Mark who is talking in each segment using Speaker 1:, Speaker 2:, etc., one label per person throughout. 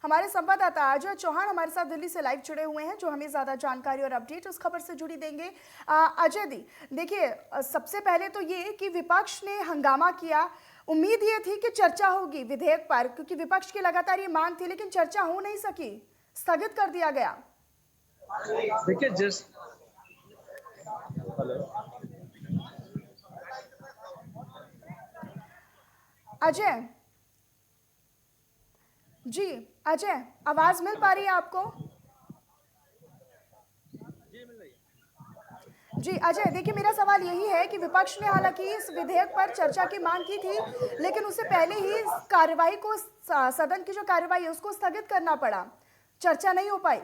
Speaker 1: हमारे संवाददाता अजय चौहान हमारे साथ दिल्ली से लाइव जुड़े हुए हैं, जो हमें ज्यादा जानकारी और अपडेट उस खबर से जुड़ी देंगे। अजय दी, देखिए सबसे पहले तो ये कि विपक्ष ने हंगामा किया। उम्मीद ये थी कि चर्चा होगी विधेयक पर, क्योंकि विपक्ष की लगातार ये मांग थी, लेकिन चर्चा हो नहीं सकी, स्थगित कर दिया गया।
Speaker 2: देखिए जिस हेलो
Speaker 1: अजय जी, अजय आवाज मिल पा रही है आपको?
Speaker 2: जी मिल रही है।
Speaker 1: जी अजय, देखिए मेरा सवाल यही है कि विपक्ष ने हालांकि इस विधेयक पर चर्चा की मांग की थी, लेकिन उससे पहले ही इस कार्यवाही को, सदन की जो कार्यवाही है उसको स्थगित करना पड़ा, चर्चा नहीं हो पाई।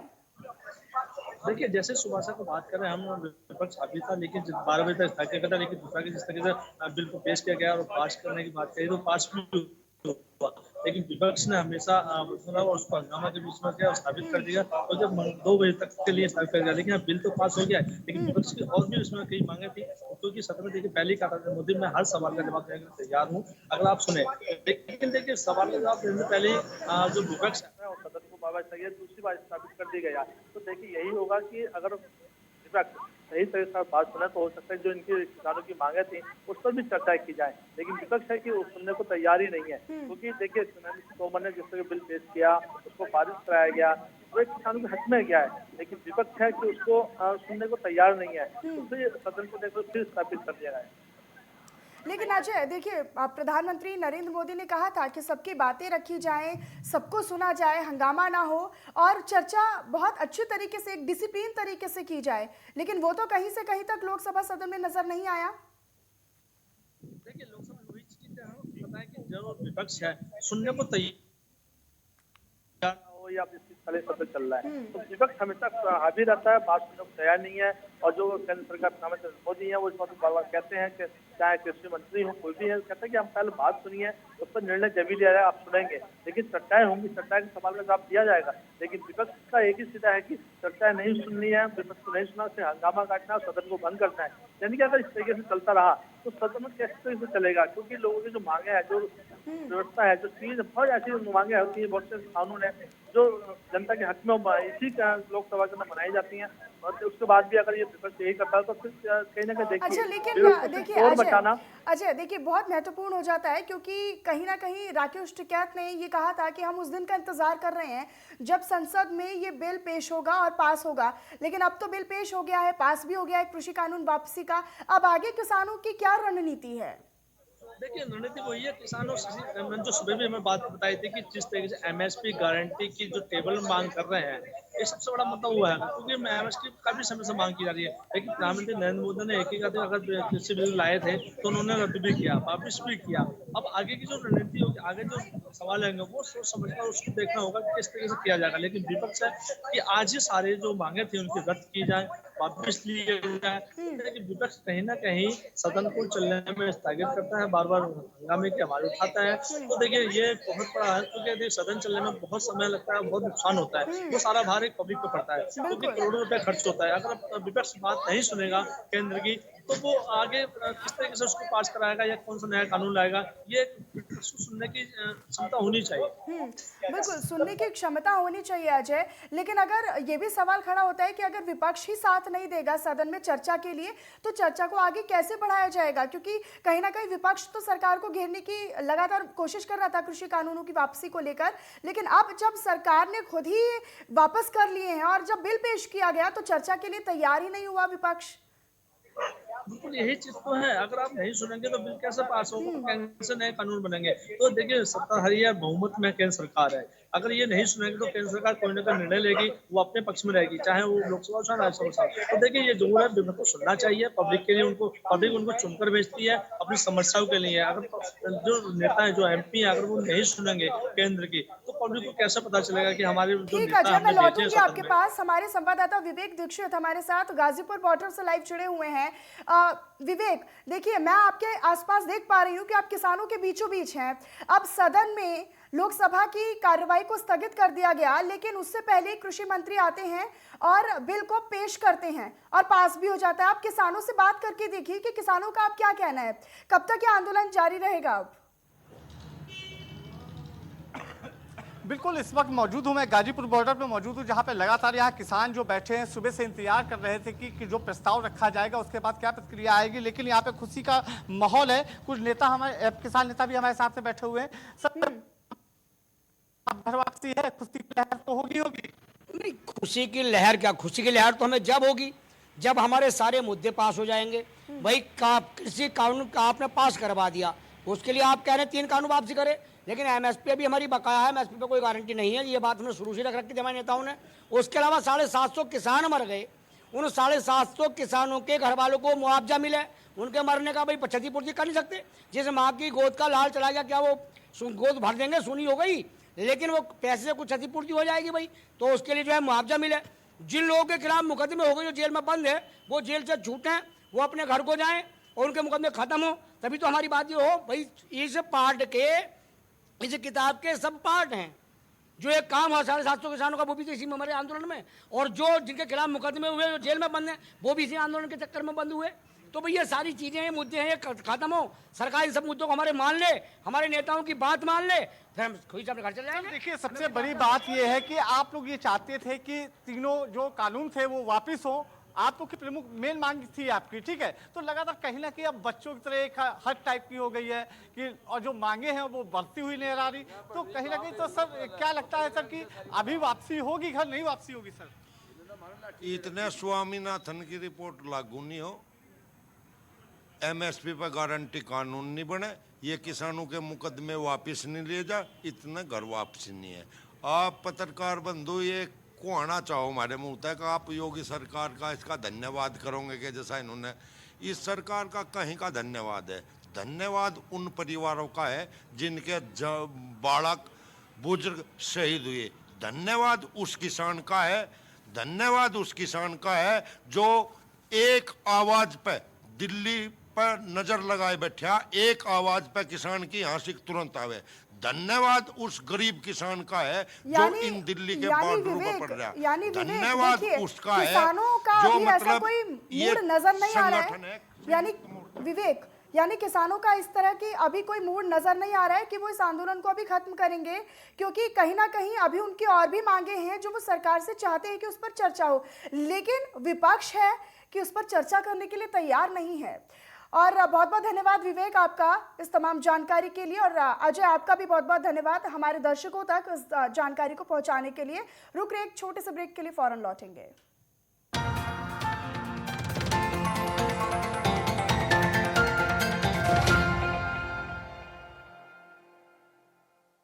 Speaker 2: देखिए जैसे सुबह से तो बात कर रहे हैं हम, विपक्ष अभी था लेकिन 12 बजे तक स्थगित था, लेकिन दूसरा कि जिस तरीके से बिल को पेश किया गया और पास करने की बात कही तो पास भी हुआ, लेकिन विपक्ष ने हमेशा सुना और उसको हंगामा के बीच में किया और साबित कर दिया, और जब 2 बजे तक के लिए स्थगित कर दिया, लेकिन अब बिल तो पास हो गया है, लेकिन विपक्ष की और भी उसमें कई मांगे थी, क्योंकि सदन में देखिए पहले ही कहा था मोदी मैं हर सवाल का जवाब देने के लिए तैयार हूँ, अगर आप सुने, लेकिन देखिए सवाल का जवाब देने से पहले ही जो विपक्ष है और सदन को बार बार दूसरी बार स्थापित कर दी गया, तो देखिए यही होगा कि अगर विपक्ष सही तरीके से बात सुना तो हो सकता है जो इनकी किसानों की मांगे थी उस पर भी चर्चा की जाए, लेकिन विपक्ष है कि वो सुनने को तैयार ही नहीं है, क्योंकि देखिए तोमर ने जिस तरह बिल पेश किया उसको पारित कराया गया, वो एक किसानों के हक में गया है, लेकिन विपक्ष है कि उसको सुनने को तैयार नहीं है, तो फिर सदन को देखो फिर स्थापित कर दिया गया।
Speaker 1: लेकिन अजय देखिए, प्रधानमंत्री नरेंद्र मोदी ने कहा था कि सबकी बातें रखी जाएं, सबको सुना जाए, हंगामा ना हो और चर्चा बहुत अच्छे तरीके से, एक डिसिप्लिन तरीके से की जाए, लेकिन वो तो कहीं से कहीं तक लोकसभा सदन में नजर नहीं आया।
Speaker 2: देखिए लोकसभा में वही चीज पता है कि जो विपक्ष है सुनने को तैयार हो या जिस खाली सत्र चल रहा है, तो विपक्ष हमेशा हावी रहता है, बात सुनने को तैयार नहीं है, और जो केंद्र सरकार प्रधानमंत्री मोदी है वो इस बात बार कहते हैं कि चाहे कृषि मंत्री हो कोई भी है, कहते हैं कि हम पहले बात सुनिए, उस पर निर्णय जब भी लिया जाए आप सुनेंगे, लेकिन चर्चाएं होंगी, चर्चा के सवाल का जवाब दिया जाएगा, लेकिन विपक्ष का एक ही सीधा है कि चर्चाएं नहीं सुननी है, विपक्ष को नहीं सुना, उसे हंगामा काटना है, सदन को बंद करना है, यानी कि अगर इस तरीके से चलता रहा तो सदन में कैसे तरीके से चलेगा, क्योंकि लोगों की जो मांगे है, जो व्यवस्था है, जो चीज बहुत ऐसी मांगे होती है, बहुत से कानून है जो जनता के हक में इसी लोकसभा के अंदर बनाई जाती हैं, और उसके बाद भी अगर ये विपक्ष यही करता है तो फिर कहीं ना कहीं देखिए
Speaker 1: अच्छा, लेकिन
Speaker 2: विरोध को सिर्फ
Speaker 1: देखिए
Speaker 2: शोर
Speaker 1: अजय,
Speaker 2: मचाना।
Speaker 1: देखिए बहुत महत्वपूर्ण हो जाता है, क्योंकि कहीं ना कहीं राकेश टिकैत ने ये कहा था कि हम उस दिन का इंतजार कर रहे हैं जब संसद में ये बिल पेश होगा और पास होगा, लेकिन अब तो बिल पेश हो गया है, पास भी हो गया है कृषि कानून वापसी का। अब आगे किसानों की क्या रणनीति है?
Speaker 2: देखिए रणनीति वही है, किसानों से मैंने जो सुबह भी हमें बात बताई थी कि जिस तरीके से एमएसपी गारंटी की जो टेबल में मांग कर रहे हैं, ये सबसे बड़ा मुद्दा हुआ है, क्योंकि एमएसपी काफी समय से मांग की जा रही है, लेकिन प्रधानमंत्री नरेंद्र मोदी ने एक ही कहते अगर कृषि बिल लाए थे तो उन्होंने रद्द भी किया, वापिस भी किया। अब आगे की जो रणनीति होगी, आगे जो सवाल आएंगे वो सोच समझकर उसको देखना होगा कि किस तरीके से किया जाएगा, लेकिन विपक्ष है कि आज ही सारे जो मांगे थी उनकी रद्द की जाए, वापिस लिए जाए, लेकिन विपक्ष कहीं ना कहीं सदन को चलने में स्थगित करता है, बार बार हंगामे की आवाज उठाता है, तो देखिए ये बहुत बड़ा है, क्योंकि सदन चलने में बहुत समय लगता है, बहुत नुकसान होता है, वो सारा भार एक पब्लिक पे पड़ता है, क्योंकि
Speaker 1: बिल्कुल।
Speaker 2: करोड़ों रुपए खर्च होता है, अगर विपक्ष बात नहीं सुनेगा केंद्र की तो वो आगे किस तरीके से उसको पास कराएगा या कौन सा नया कानून लाएगा, ये विपक्ष को सुनने की क्षमता होनी चाहिए।
Speaker 1: बिल्कुल सुनने की क्षमता होनी चाहिए अजय, लेकिन अगर ये भी सवाल खड़ा होता है कि अगर विपक्ष ही साथ नहीं देगा सदन में चर्चा के लिए, तो चर्चा को आगे कैसे बढ़ाया जाएगा? क्योंकि कहीं ना कहीं विपक्ष तो सरकार को घेरने की लगातार कोशिश कर रहा था कृषि कानूनों की वापसी को लेकर, लेकिन अब जब सरकार ने खुद ही वापस कर लिए हैं और जब बिल पेश किया गया तो चर्चा के लिए तैयार ही नहीं हुआ विपक्ष।
Speaker 2: बिल्कुल यही चीज तो है, अगर आप नहीं सुनेंगे तो बिल कैसे पास होगा, कैसे नए कानून बनेंगे, तो देखिए सत्ताधारी है, बहुमत में केंद्र सरकार है, अगर ये नहीं सुनेंगे तो केंद्र सरकार कोई ना कोई निर्णय लेगी, वो अपने पक्ष में रहेगी, चाहे वो लोकसभा चाहे राज्यसभा। तो देखिए ये जरूर है, विपक्ष को सुनना चाहिए, पब्लिक के लिए उनको, पब्लिक उनको चुनकर भेजती है अपनी समस्याओं के लिए, अगर जो नेता है जो एमपी है अगर वो नहीं सुनेंगे केंद्र की तो पब्लिक को कैसे पता चलेगा कि हमारे जो
Speaker 1: ठीक
Speaker 2: नेता
Speaker 1: अजय, मैं
Speaker 2: हमने भेजे हैं
Speaker 1: लौटूंगी
Speaker 2: सदन
Speaker 1: आपके
Speaker 2: में।
Speaker 1: पास। हमारे संवाददाता विवेक दीक्षित हमारे साथ गाजीपुर बॉर्डर से लाइव जुड़े हुए हैं। विवेक, देखिए मैं आपके आसपास देख पा रही हूँ कि आप किसानों के बीचों बीच हैं। अब सदन में लोकसभा की कार्रवाई को स्थगित कर दिया गया, लेकिन उससे पहले कृषि मंत्री आते हैं और बिल को पेश करते हैं और पास भी हो जाता है। आप किसानों से बात करके देखिए कि किसानों का आप क्या कहना है, कब तक यह आंदोलन जारी रहेगा? अब
Speaker 3: बिल्कुल, इस वक्त मौजूद हूँ मैं गाजीपुर बॉर्डर पे मौजूद हूँ, जहाँ पे लगातार यहाँ किसान जो बैठे हैं सुबह से इंतजार कर रहे थे कि जो प्रस्ताव रखा जाएगा उसके बाद क्या प्रतिक्रिया आएगी। लेकिन यहाँ पे खुशी का माहौल है। कुछ नेता हमारे किसान नेता भी हमारे साथ में बैठे हुए हैं। सर, अब घर वापसी है, खुशी की लहर तो होगी होगी।
Speaker 4: नहीं, खुशी की लहर क्या, खुशी की लहर तो हमें जब होगी जब हमारे सारे मुद्दे पास हो जाएंगे। भाई कृषि कानून का आपने पास करवा दिया, उसके लिए आप कह रहे हैं 3 कानून वापसी करें, लेकिन एमएसपी भी हमारी बकाया है, एमएसपी पे कोई गारंटी नहीं है। ये बात हमने शुरू से रख रखी थी हमारे नेताओं ने। उसके अलावा 750 किसान मर गए, उन 750 किसानों के घर वालों को मुआवजा मिले, उनके मरने का भाई क्षतिपूर्ति कर नहीं सकते। जिस माँ की गोद का लाल चला गया, क्या वो गोद भर देंगे, सुनी हो गई, लेकिन वो पैसे से कुछ क्षतिपूर्ति हो जाएगी भाई, तो उसके लिए जो है मुआवजा मिले। जिन लोगों के खिलाफ मुकदमे हो गए, जो जेल में बंद है, वो जेल से छूटें, वो अपने घर को जाएं और उनके मुकदमे खत्म हो, तभी तो हमारी बात ये हो। भाई इस पार्ट के, इस किताब के सब पार्ट हैं। जो एक काम हुआ 750 किसानों का, वो भी तो इसी में हमारे आंदोलन में, और जो जिनके खिलाफ मुकदमे हुए, जो जेल में बंद हैं, वो भी इसी आंदोलन के चक्कर में बंद हुए। तो भाई ये सारी चीजें, ये मुद्दे हैं, ये खत्म हो, सरकार इन सब मुद्दों को हमारे मान ले, हमारे नेताओं की बात मान ले, फिर हम खुशी से अपने घर चले जाएंगे।
Speaker 3: देखिए, सबसे बड़ी बात यह है कि आप लोग ये चाहते थे कि तीनों जो कानून थे वो वापिस हो। आप लोग की प्रमुख मेन मांग थी आपकी, ठीक है। तो लगातार कहीं ना कहीं अब बच्चों की तरह एक हद टाइप की हो गई है कि, और जो मांगे हैं वो बढ़ती हुई नजर आ रही। तो कहीं ना कहीं तो सर क्या लगता है सर कि अभी वापसी होगी, घर नहीं वापसी होगी सर?
Speaker 5: इतने स्वामीनाथन की रिपोर्ट लागू नहीं हो, एमएसपी पर गारंटी कानून नहीं बने, ये किसानों के मुकदमे वापस नहीं लिए जा, इतना घर वापसी नहीं है। आप पत्रकार बंधु ये कुआना चाहो हमारे मुंह तक, आप योगी सरकार का इसका धन्यवाद करोगे कि जैसा इन्होंने, इस सरकार का कहीं का धन्यवाद है? धन्यवाद उन परिवारों का है जिनके बालक बुजुर्ग शहीद हुए। धन्यवाद उस किसान का है, धन्यवाद उस किसान का है जो एक आवाज पे दिल्ली पर नजर लगाए बैठा, एक आवाज पे किसान की हाँसी तुरंत आवे। धन्यवाद उस गरीब किसान का है जो इन दिल्ली के बॉर्डरों पर पड़ रहा है। धन्यवाद उसका है जो मतलब
Speaker 1: ये नजर नहीं आ रहा है। यानी विवेक, यानी किसानों का इस तरह की अभी कोई मूड नजर नहीं आ रहा है कि वो इस आंदोलन को अभी खत्म करेंगे, क्योंकि कहीं ना कहीं अभी उनकी और भी मांगे हैं जो वो सरकार से चाहते हैं कि उस पर चर्चा हो, लेकिन विपक्ष है कि उस पर चर्चा करने के लिए तैयार नहीं है। और बहुत बहुत धन्यवाद विवेक आपका इस तमाम जानकारी के लिए, और अजय आपका भी बहुत बहुत धन्यवाद हमारे दर्शकों तक इस जानकारी को पहुंचाने के लिए। रुक रहे एक छोटे से ब्रेक के लिए, फौरन लौटेंगे।